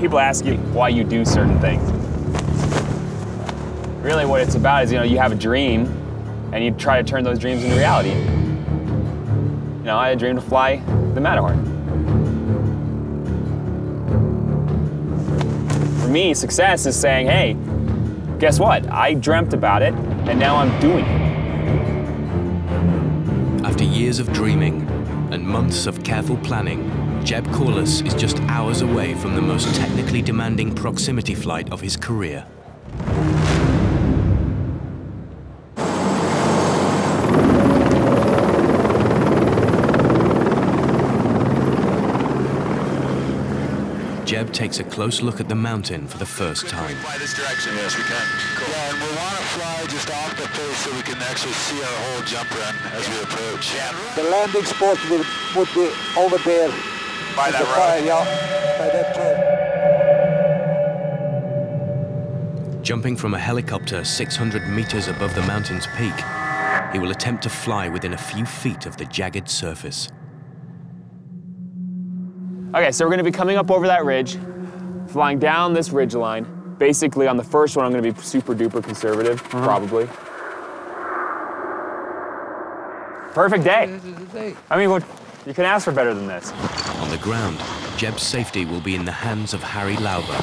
People ask you why you do certain things. Really what it's about is, you have a dream and you try to turn those dreams into reality. I had a dream to fly the Matterhorn. For me, success is saying, hey, guess what? I dreamt about it and now I'm doing it. After years of dreaming and months of careful planning, Jeb Corliss is just hours away from the most technically demanding proximity flight of his career. Jeb takes a close look at the mountain for the first time. Can we fly this direction? Yes, we can. Cool. Yeah, and we want to fly just off the face so we can actually see our whole jump run as we approach. Yeah. The landing spot would be over there. By that road? Yeah, by that turn. Jumping from a helicopter 600 meters above the mountain's peak, he will attempt to fly within a few feet of the jagged surface. Okay, so we're gonna be coming up over that ridge, flying down this ridge line. Basically, on the first one, I'm gonna be super duper conservative, probably. Perfect day. This is the day. I mean, you can ask for better than this. On the ground, Jeb's safety will be in the hands of Harry Lauber.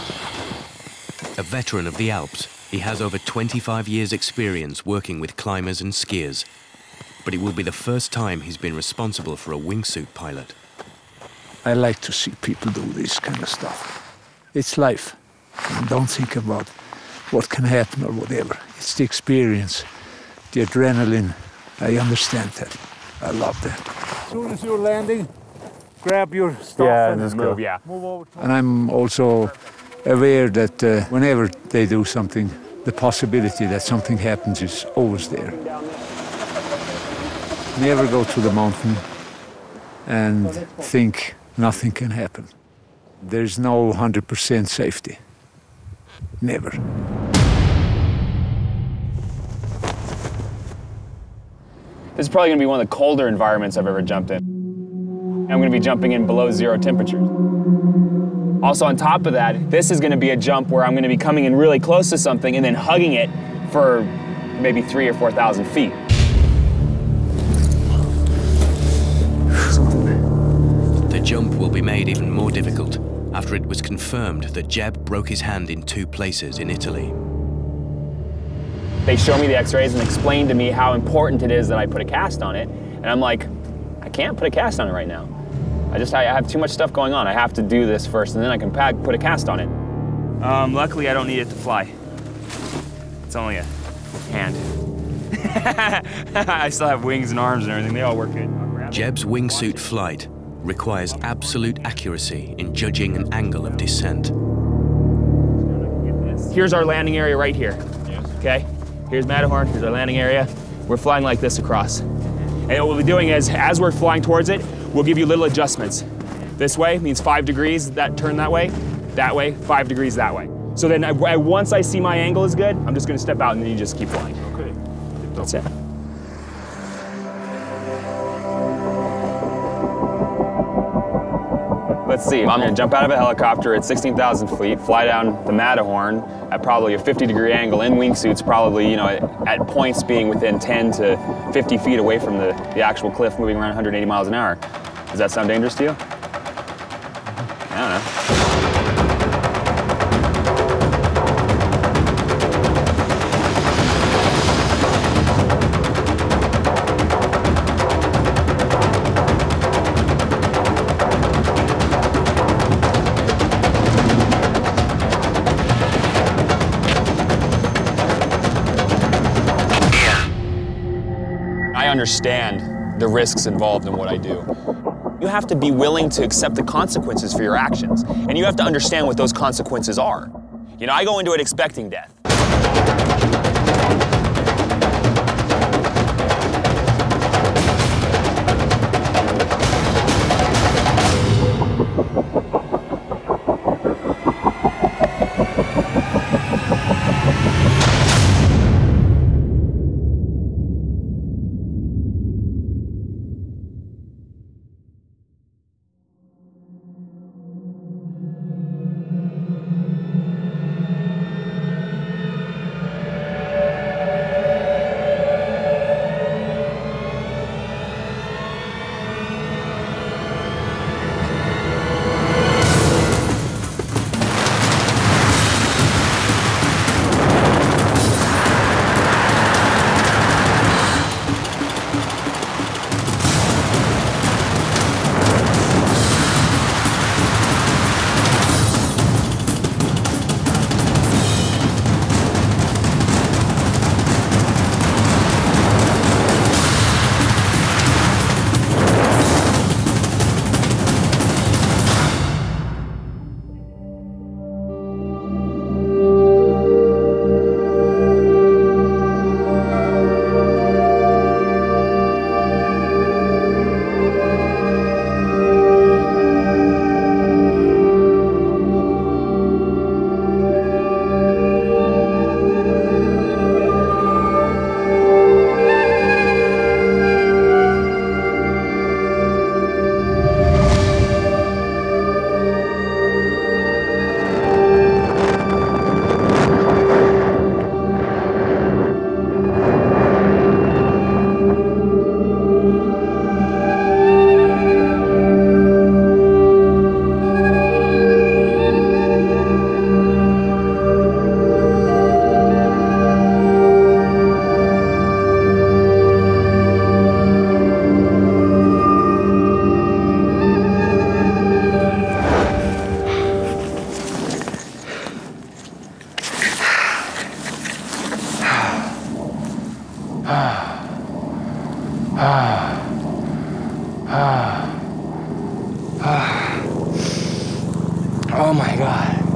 A veteran of the Alps, he has over 25 years' experience working with climbers and skiers. But it will be the first time he's been responsible for a wingsuit pilot. I like to see people do this kind of stuff. It's life. And don't think about what can happen or whatever. It's the experience, the adrenaline. I understand that. I love that. As soon as you're landing, grab your stuff and just move, yeah. Move over. And I'm also aware that whenever they do something, the possibility that something happens is always there. Never go to the mountain and think nothing can happen. There's no 100% safety. Never. This is probably gonna be one of the colder environments I've ever jumped in. I'm gonna be jumping in below 0 temperatures. Also on top of that, this is gonna be a jump where I'm gonna be coming in really close to something and then hugging it for maybe 3,000 or 4,000 feet. The jump will be made even more difficult after it was confirmed that Jeb broke his hand in 2 places in Italy. They show me the x-rays and explain to me how important it is that I put a cast on it. And I'm like, I can't put a cast on it right now. I have too much stuff going on. I have to do this first and then I can put a cast on it. Luckily, I don't need it to fly. It's only a hand. I still have wings and arms and everything. They all work good. Jeb's wingsuit flight requires absolute accuracy in judging an angle of descent. Here's our landing area right here. Okay? Here's Matterhorn, here's our landing area. We're flying like this across. And what we'll be doing is, as we're flying towards it, we'll give you little adjustments. This way means 5 degrees, that turn that way, 5 degrees that way. So then once I see my angle is good, I'm just gonna step out and then you just keep flying. Okay. That's it. Let's see, I'm gonna jump out of a helicopter at 16,000 feet, fly down the Matterhorn at probably a 50-degree angle in wingsuits, probably, at points being within 10 to 50 feet away from the actual cliff, moving around 180 miles an hour. Does that sound dangerous to you? I don't know. I understand the risks involved in what I do. You have to be willing to accept the consequences for your actions, and you have to understand what those consequences are. I go into it expecting death. Oh my God.